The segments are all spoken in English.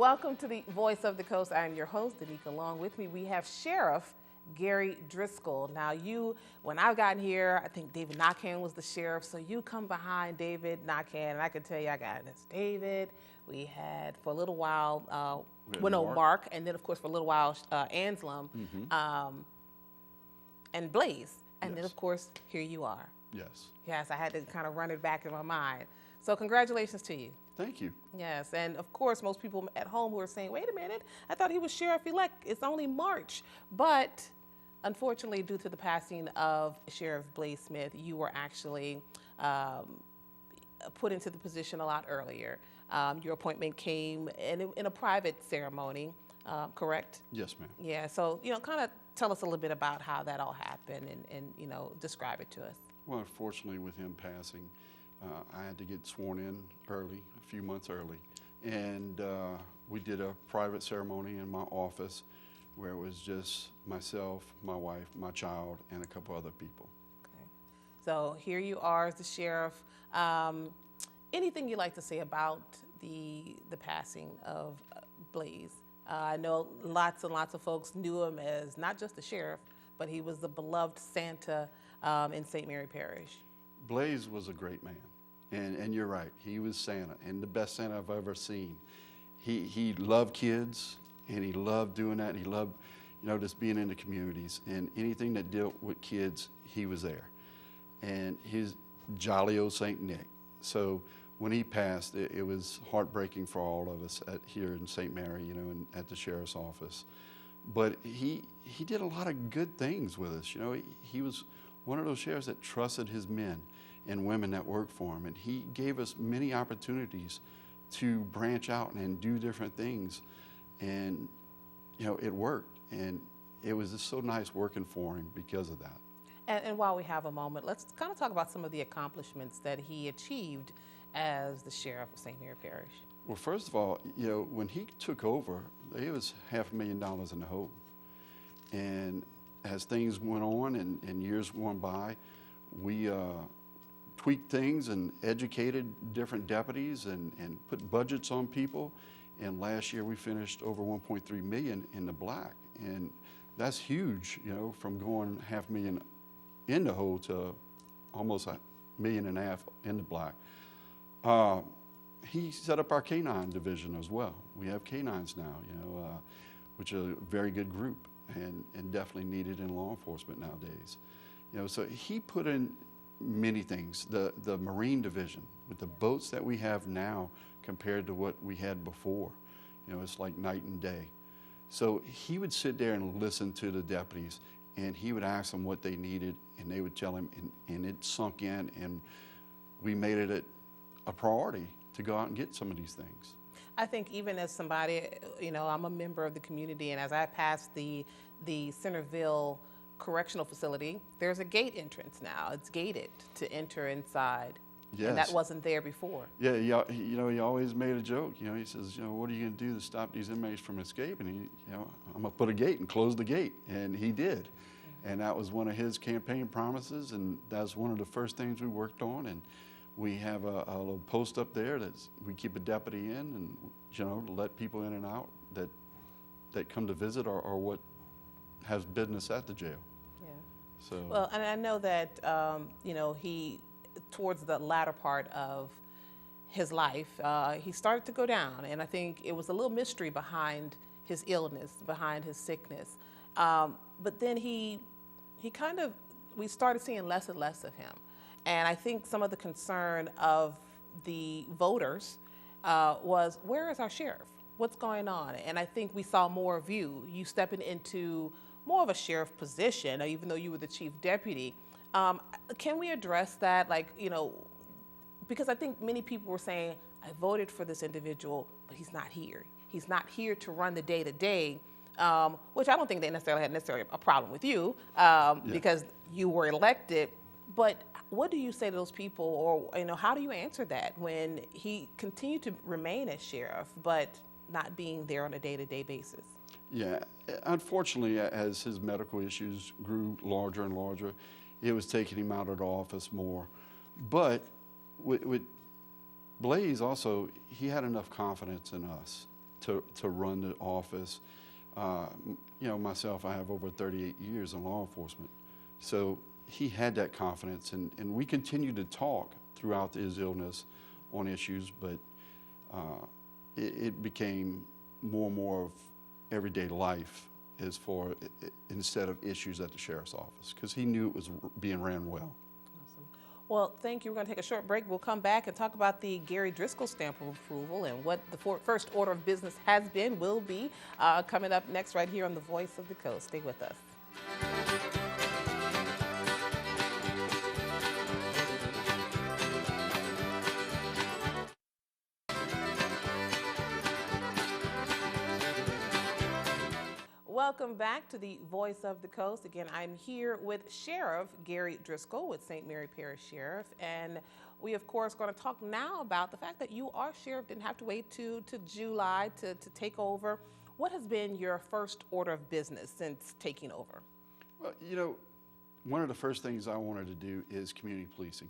Welcome to the Voice of the Coast. I'm your host, Danica. Along with me, we have Sheriff Gary Driskell. Now, when I've gotten here, I think David Nakhan was the sheriff, so you come behind David Nakhan, and I can tell you I got this David. We had, for a little while, Mark, and then, of course, for a little while, Anselm, and Blaze. And then, of course, here you are. Yes. Yes, I had to kind of run it back in my mind. So congratulations to you. Thank you. Yes, and of course, most people at home who are saying, wait a minute, I thought he was sheriff-elect. It's only March. But unfortunately, due to the passing of Sheriff Blaze Smith, you were actually put into the position a lot earlier. Your appointment came in a private ceremony, correct? Yes, ma'am. Yeah, so, kind of tell us a little bit about how that all happened and describe it to us. Well, unfortunately, with him passing, I had to get sworn in early, a few months early. And we did a private ceremony in my office where it was just myself, my wife, my child, and a couple other people. Okay. So here you are as the sheriff. Anything you'd like to say about the passing of Blaze? I know lots and lots of folks knew him as not just the sheriff, but he was the beloved Santa in St. Mary Parish. Blaze was a great man, and you're right, he was Santa, and the best Santa I've ever seen. He loved kids, and he loved doing that. He loved, just being in the communities, and anything that dealt with kids, he was there. And he's jolly old Saint Nick. So when he passed, it was heartbreaking for all of us here in St. Mary, and at the sheriff's office. But he did a lot of good things with us. He was one of those sheriffs that trusted his men and women that worked for him. And he gave us many opportunities to branch out and do different things. And, it worked. And it was just so nice working for him because of that. And while we have a moment, let's kind of talk about some of the accomplishments that he achieved as the sheriff of St. Mary Parish. Well, first of all, when he took over, it was $500,000 in the hole. And as things went on and years went by, we tweaked things and educated different deputies and put budgets on people. And last year we finished over $1.3 million in the black. And that's huge, from going $500,000 in the hole to almost $1.5 million in the black. He set up our canine division as well. We have canines now, which are a very good group and definitely needed in law enforcement nowadays. So he put in many things. The Marine division, with the boats that we have now compared to what we had before, it's like night and day. So he would sit there and listen to the deputies, and he would ask them what they needed, and they would tell him, and it sunk in, and we made it a priority to go out and get some of these things. I think even as somebody, I'm a member of the community, and as I pass the Centerville correctional facility, there's a gate entrance now. It's gated to enter inside. Yes. And that wasn't there before. Yeah, he always made a joke. He says, what are you going to do to stop these inmates from escaping? I'm going to put a gate and close the gate. And he did. Mm-hmm. And that was one of his campaign promises, and that's one of the first things we worked on. And we have a little post up there that we keep a deputy in, and to let people in and out that come to visit or what has business at the jail. Yeah. So. Well, and I know that he, towards the latter part of his life, he started to go down, and I think it was a little mystery behind his illness, behind his sickness. But then we started seeing less and less of him. And I think some of the concern of the voters was, where is our sheriff? What's going on? And I think we saw more of you stepping into more of a sheriff position, even though you were the chief deputy. Can we address that? Because I think many people were saying, I voted for this individual, but he's not here. He's not here to run the day-to-day, which I don't think they necessarily had a problem with you because you were elected. But what do you say to those people, or how do you answer that when he continued to remain as sheriff, but not being there on a day-to-day basis? Yeah, unfortunately, as his medical issues grew larger and larger, it was taking him out of the office more. But with Blaze also, he had enough confidence in us to run the office. You know, myself, I have over 38 years in law enforcement. So he had that confidence, and we continued to talk throughout his illness on issues, but it became more and more of everyday life as far instead of issues at the sheriff's office, because he knew it was being ran well. Awesome. Well, thank you. We're going to take a short break. We'll come back and talk about the Gary Driskell stamp of approval and what the first order of business has been, will be, coming up next right here on The Voice of the Coast. Stay with us. Welcome back to the Voice of the Coast. Again, I'm here with Sheriff Gary Driskell with St. Mary Parish Sheriff, and we of course going to talk now about the fact that you are sheriff, didn't have to wait to July to take over. What has been your first order of business since taking over? Well, you know, one of the first things I wanted to do is community policing.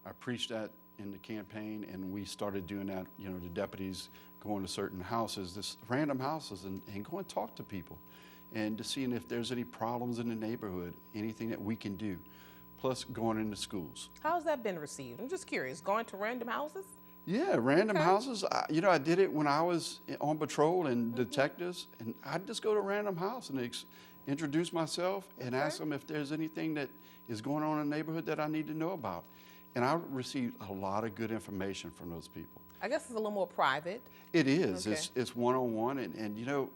I preached that in the campaign, and we started doing that. You know, the deputies going to certain houses, this random houses, and go and talk to people, and to seeing if there's any problems in the neighborhood, anything that we can do. Plus, going into schools. How's that been received? I'm just curious. Going to random houses? Yeah, random houses. You know, I did it when I was on patrol and detectives, and I'd just go to a random house and introduce myself and ask them if there's anything that is going on in the neighborhood that I need to know about. And I received a lot of good information from those people. I guess it's a little more private. It is. Okay. It's one-on-one, and you know,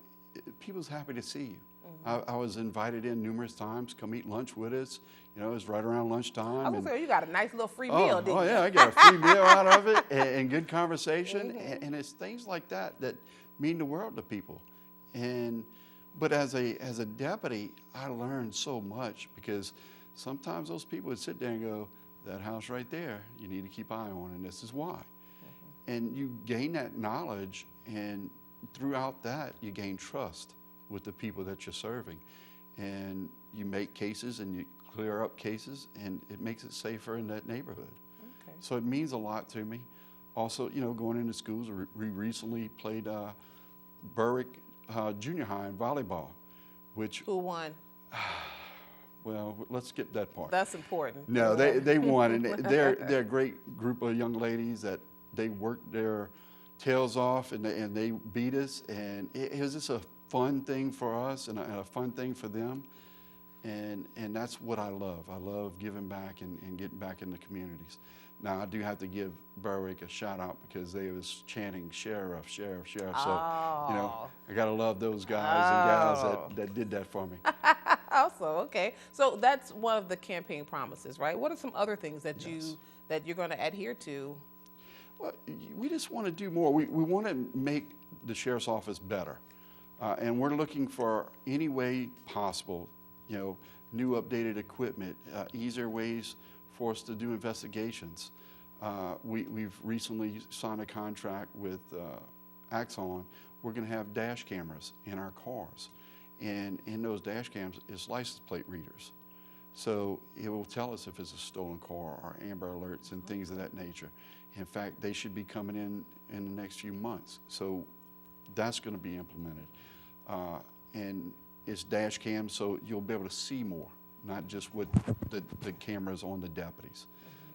people's happy to see you. I was invited in numerous times, come eat lunch with us. You know, it was right around lunchtime. I was gonna say, you got a nice little free meal, didn't you? Oh yeah, I got a free meal out of it, and good conversation, and it's things like that that mean the world to people. But as a deputy, I learned so much, because sometimes those people would sit there and go, that house right there, you need to keep eye on, and this is why. And you gain that knowledge, and throughout that, you gain trust with the people that you're serving. And you make cases, and you clear up cases, and it makes it safer in that neighborhood. Okay. So it means a lot to me. Also, you know, going into schools, we recently played Berwick Junior High in volleyball, which... Who won? Well, let's skip that part. That's important. No, they won, and they're a great group of young ladies that they worked their tails off, and they beat us, and it was just a fun thing for us and a fun thing for them, and that's what I love. I love giving back and getting back in the communities. Now, I do have to give Berwick a shout out, because they was chanting sheriff, sheriff, sheriff. So, you know, I gotta love those guys and gals that did that for me. Also, okay. So that's one of the campaign promises, right? What are some other things that you're going to adhere to? Well, we just want to do more. We want to make the sheriff's office better, and we're looking for any way possible. You know, new updated equipment, easier ways for us to do investigations. We've recently signed a contract with Axon. We're going to have dash cameras in our cars. And in those dash cams is license plate readers. So it will tell us if it's a stolen car or Amber Alerts and things of that nature. In fact, they should be coming in the next few months. So that's going to be implemented. And it's dash cams, so you'll be able to see more, not just with the cameras on the deputies.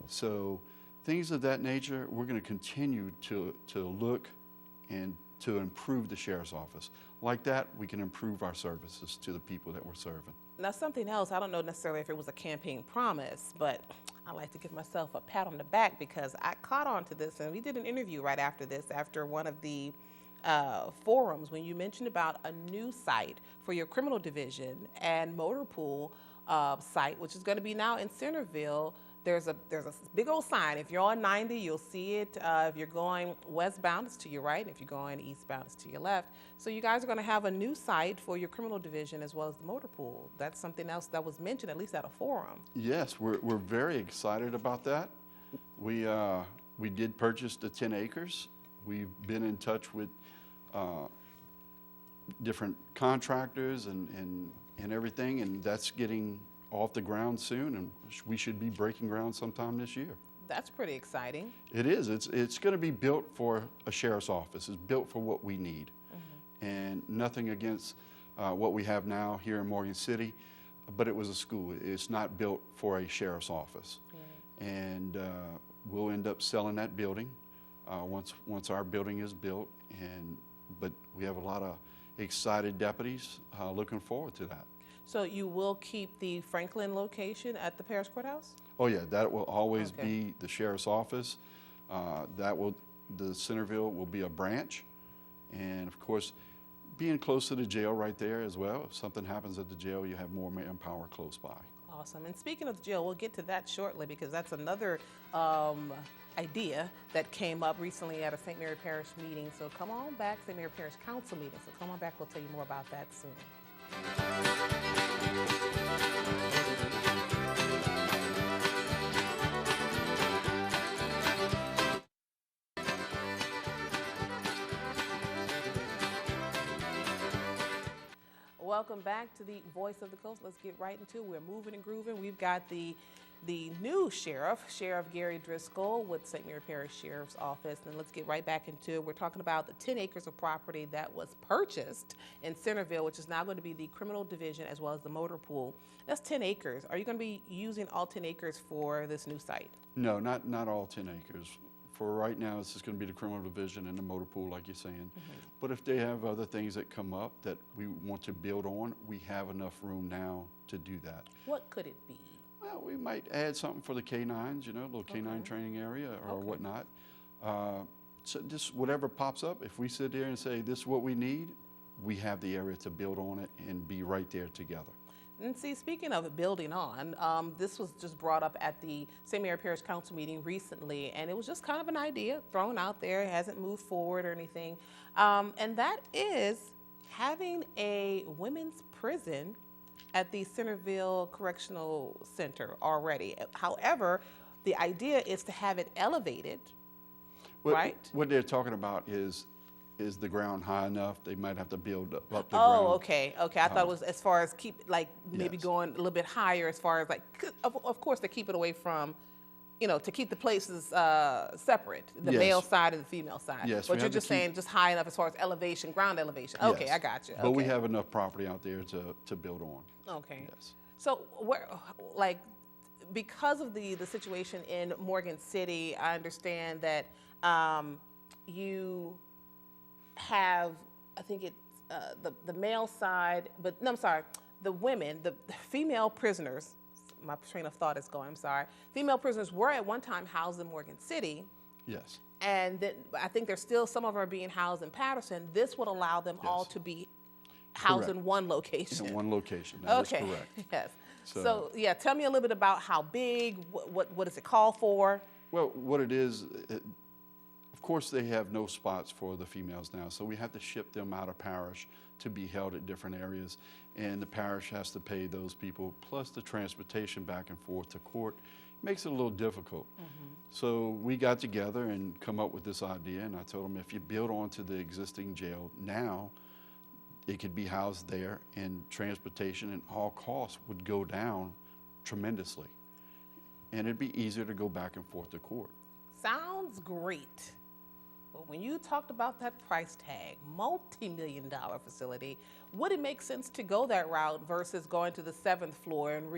So things of that nature, we're going to continue to look and to improve the sheriff's office. Like that, we can improve our services to the people that we're serving. Now, something else, I don't know necessarily if it was a campaign promise, but I like to give myself a pat on the back, because I caught on to this, and we did an interview right after this, after one of the forums, when you mentioned about a new site for your criminal division and motor pool site, which is going to be now in Centerville. There's a big old sign. If you're on 90, you'll see it. If you're going westbound, it's to your right. If you're going eastbound, it's to your left. So you guys are going to have a new site for your criminal division as well as the motor pool. That's something else that was mentioned, at least at a forum. Yes, we're very excited about that. We did purchase the 10 acres. We've been in touch with different contractors and everything, and that's getting off the ground soon, and we should be breaking ground sometime this year. That's pretty exciting. It is. It's going to be built for a sheriff's office. It's built for what we need. And nothing against what we have now here in Morgan City, but it was a school. It's not built for a sheriff's office. And we'll end up selling that building once our building is built. But we have a lot of excited deputies looking forward to that. So you will keep the Franklin location at the Parish Courthouse? Oh yeah, that will always be the sheriff's office. The Centerville will be a branch, and of course, being close to the jail right there as well. If something happens at the jail, you have more manpower close by. Awesome. And speaking of the jail, we'll get to that shortly because that's another idea that came up recently at a St. Mary Parish meeting. So come on back, St. Mary Parish Council meeting. So come on back, we'll tell you more about that soon. Welcome back to the Voice of the Coast. Let's get right into it. We're moving and grooving. We've got the new sheriff, Sheriff Gary Driskell with St. Mary Parish Sheriff's Office. And let's get right back into it. We're talking about the 10 acres of property that was purchased in Centerville, which is now going to be the criminal division as well as the motor pool. That's 10 acres. Are you going to be using all 10 acres for this new site? No, not all 10 acres. For right now, it's just going to be the criminal division and the motor pool, like you're saying. But if they have other things that come up that we want to build on, we have enough room now to do that. What could it be? Well, we might add something for the canines, a little canine training area or whatnot. So just whatever pops up, if we sit there and say, this is what we need, we have the area to build on it and be right there together. And see, speaking of building on, this was just brought up at the St. Mary Parish Council meeting recently, and it was just kind of an idea thrown out there. It hasn't moved forward or anything. And that is having a women's prison at the Centerville Correctional Center already. However, the idea is to have it elevated, right? What they're talking about is the ground high enough? They might have to build up the ground. Oh, okay. I thought it was as far as maybe going a little bit higher as far as of course to keep it away from, to keep the places separate, the male side and the female side. Yes. But you're just saying just high enough as far as elevation, ground elevation. Okay, Yes. I got you. But we have enough property out there to build on. Okay. Yes. So because of the situation in Morgan City, I understand that you have, I think it's the male side, but no, I'm sorry, the women, the female prisoners, my train of thought is going, I'm sorry. Female prisoners were at one time housed in Morgan City. Yes. And then I think there's still, some of them are being housed in Patterson. This would allow them all to be housed in one location. In one location, that is correct. Yes. So yeah, tell me a little bit about how big, what does it call for? Well, what it is, of course, they have no spots for the females now, so we have to ship them out of parish to be held at different areas, and the parish has to pay those people, plus the transportation back and forth to court. Makes it a little difficult. So we got together and come up with this idea, and I told them if you build onto the existing jail now, it could be housed there, and transportation and all costs would go down tremendously. And it'd be easier to go back and forth to court. Sounds great. But when you talked about that price tag, multi-million-dollar facility, would it make sense to go that route versus going to the 7th floor and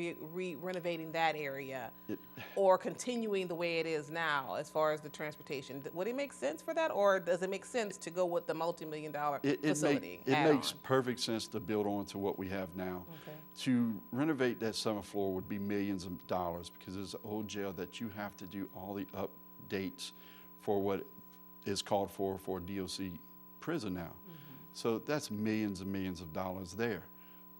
renovating that area, or continuing the way it is now as far as the transportation? Would it make sense for that, or does it make sense to go with the multi-million-dollar facility? It makes perfect sense to build on to what we have now. To renovate that 7th floor would be millions of dollars, because it's an old jail that you have to do all the updates for what is called for a DOC prison now. So that's millions and millions of dollars there.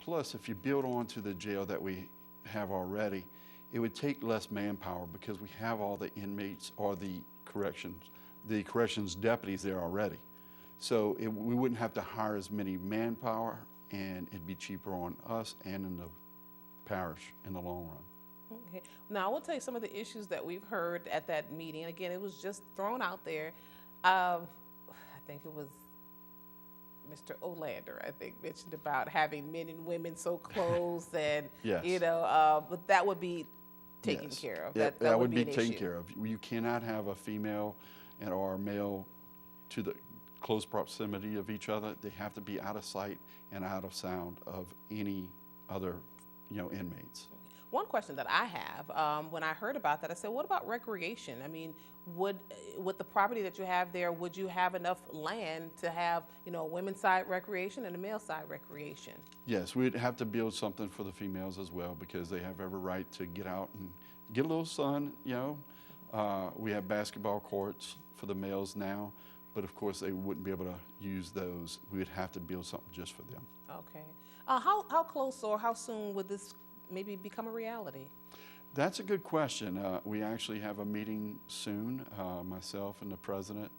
Plus, if you build on to the jail that we have already, it would take less manpower because we have all the inmates or the corrections deputies there already. So we wouldn't have to hire as many manpower, and it'd be cheaper on us and in the parish in the long run. Okay. Now, I will tell you some of the issues that we've heard at that meeting. Again, it was just thrown out there. I think it was Mr. Olander, I think, mentioned about having men and women so close, and Yes. but that would be taken Yes. care of. Yeah, That would would be be an taken issue. care of. You cannot have a female or a male to the close proximity of each other. They have to be out of sight and out of sound of any other, inmates. One question that I have, when I heard about that, I said, what about recreation? I mean, would with the property that you have there, would you have enough land to have, a women's side recreation and a male side recreation? Yes, we'd have to build something for the females as well because they have every right to get out and get a little sun, We have basketball courts for the males now, but of course they wouldn't be able to use those. We would have to build something just for them. Okay. How close or how soon would this maybe become a reality? That's a good question. We actually have a meeting soon, myself and the president,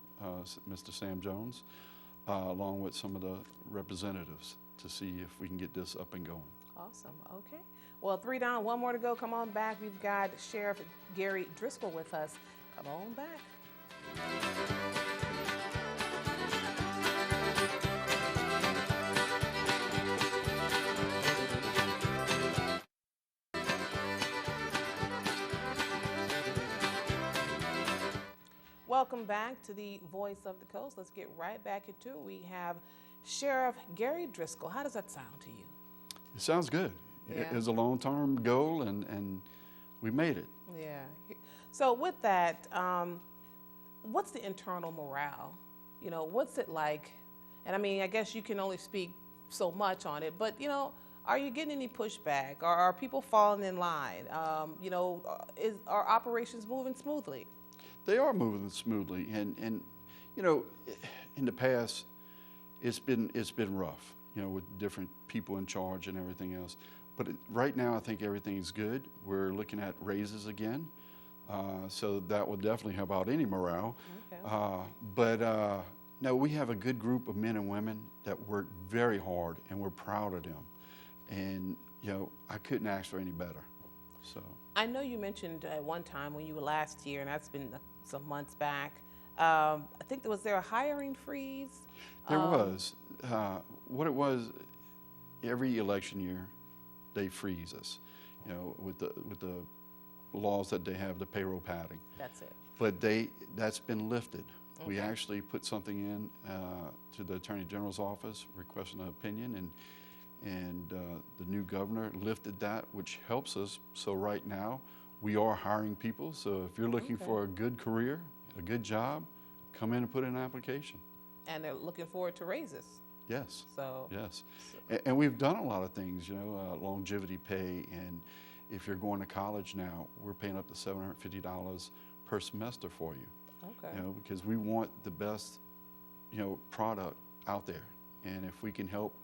Mr. Sam Jones, along with some of the representatives to see if we can get this up and going. Awesome. Okay. Well, 3 down, 1 more to go. Come on back. We've got Sheriff Gary Driskell with us. Come on back. Welcome back to the Voice of the Coast. Let's get right back into it. We have Sheriff Gary Driskell. How does that sound to you? It sounds good. Yeah. It was a long-term goal, and we made it. Yeah. So with that, what's the internal morale? What's it like? And I mean, I guess you can only speak so much on it, but are you getting any pushback? Are people falling in line? Are operations moving smoothly? They are moving smoothly, and in the past, it's been rough, with different people in charge and everything else. But right now, I think everything's good. We're looking at raises again, so that will definitely help out any morale. Okay. No, we have a good group of men and women that work very hard, and we're proud of them. And I couldn't ask for any better. So I know you mentioned at one time when you were last here, and that's been some months back. I think was there a hiring freeze? There was. What it was, every election year, they freeze us, with the laws that they have, the payroll padding. That's it. But that's been lifted. Okay. We actually put something in to the Attorney General's office requesting an opinion, and the new governor lifted that, which helps us. So right now, we are hiring people. So if you're looking for a good career, a good job, come in and put in an application. And they're looking forward to raises. Yes. So yes, and we've done a lot of things. Longevity pay, and if you're going to college now, we're paying up to $750 per semester for you. Okay. Because we want the best, product out there, and if we can help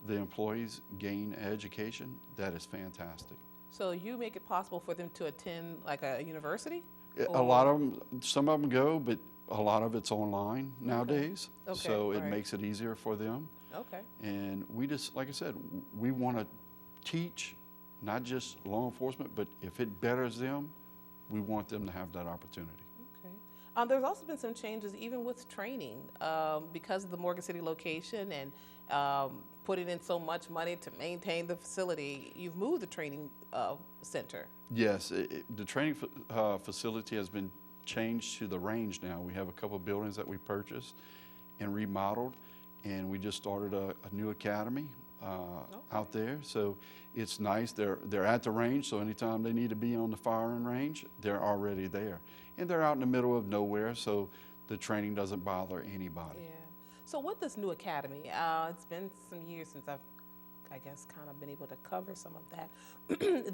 the employees gain education, that is fantastic. So you make it possible for them to attend like a university? A lot of them, some of them go, but a lot of it's online nowadays. Okay. So it makes it easier for them. Okay. And we just, like I said, we want to teach not just law enforcement, but if it betters them, we want them to have that opportunity. Okay. There's also been some changes even with training because of the Morgan City location and putting in so much money to maintain the facility. You've moved the training center. Yes, the training facility has been changed to the range now. We have a couple of buildings that we purchased and remodeled, and we just started a new academy out there. So it's nice. They're at the range, so anytime they need to be on the firing range, they're already there. And they're out in the middle of nowhere, so the training doesn't bother anybody. Yeah. So with this new academy, it's been some years since I've, I guess, kind of been able to cover some of that.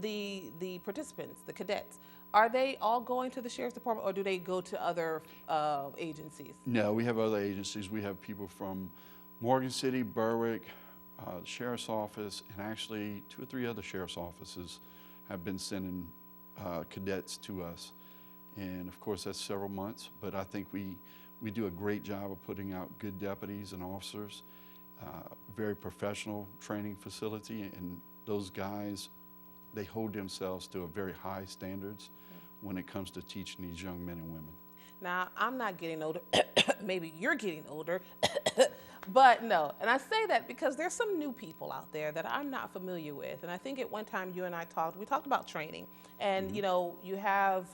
The participants, the cadets, are they all going to the Sheriff's Department, or do they go to other agencies? No, we have other agencies. We have people from Morgan City, Berwick, the Sheriff's Office, and actually 2 or 3 other Sheriff's offices have been sending cadets to us. And of course, that's several months, but I think we do a great job of putting out good deputies and officers, very professional training facility, and those guys, they hold themselves to a very high standards when it comes to teaching these young men and women. Now, I'm not getting older. Maybe you're getting older. But no, and I say that because there's some new people out there that I'm not familiar with. And I think at one time you and I we talked about training. And, you know, you have,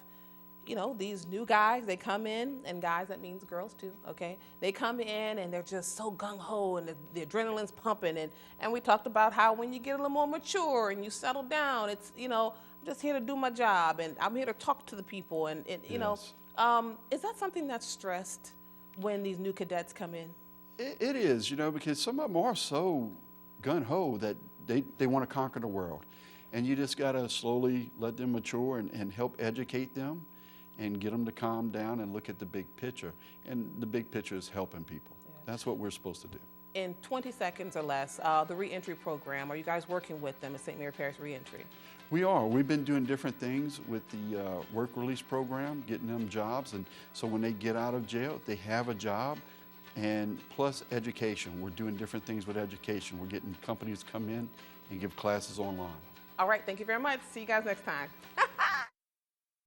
you know, these new guys, they come in, and guys, that means girls too, okay? They come in and they're just so gung-ho and the adrenaline's pumping. And we talked about how when you get a little more mature and you settle down, it's, you know, I'm just here to do my job and I'm here to talk to the people. And you know, is that something that's stressed when these new cadets come in? It is, you know, because some of them are so gung-ho that they want to conquer the world. And you just got to slowly let them mature and help educate them and get them to calm down and look at the big picture. And the big picture is helping people. Yeah. That's what we're supposed to do. In 20 seconds or less, the reentry program, are you guys working with them at St. Mary Parish Reentry? We are. We've been doing different things with the work release program, getting them jobs. And so when they get out of jail, they have a job. And plus education. We're doing different things with education. We're getting companies to come in and give classes online. All right, thank you very much. See you guys next time.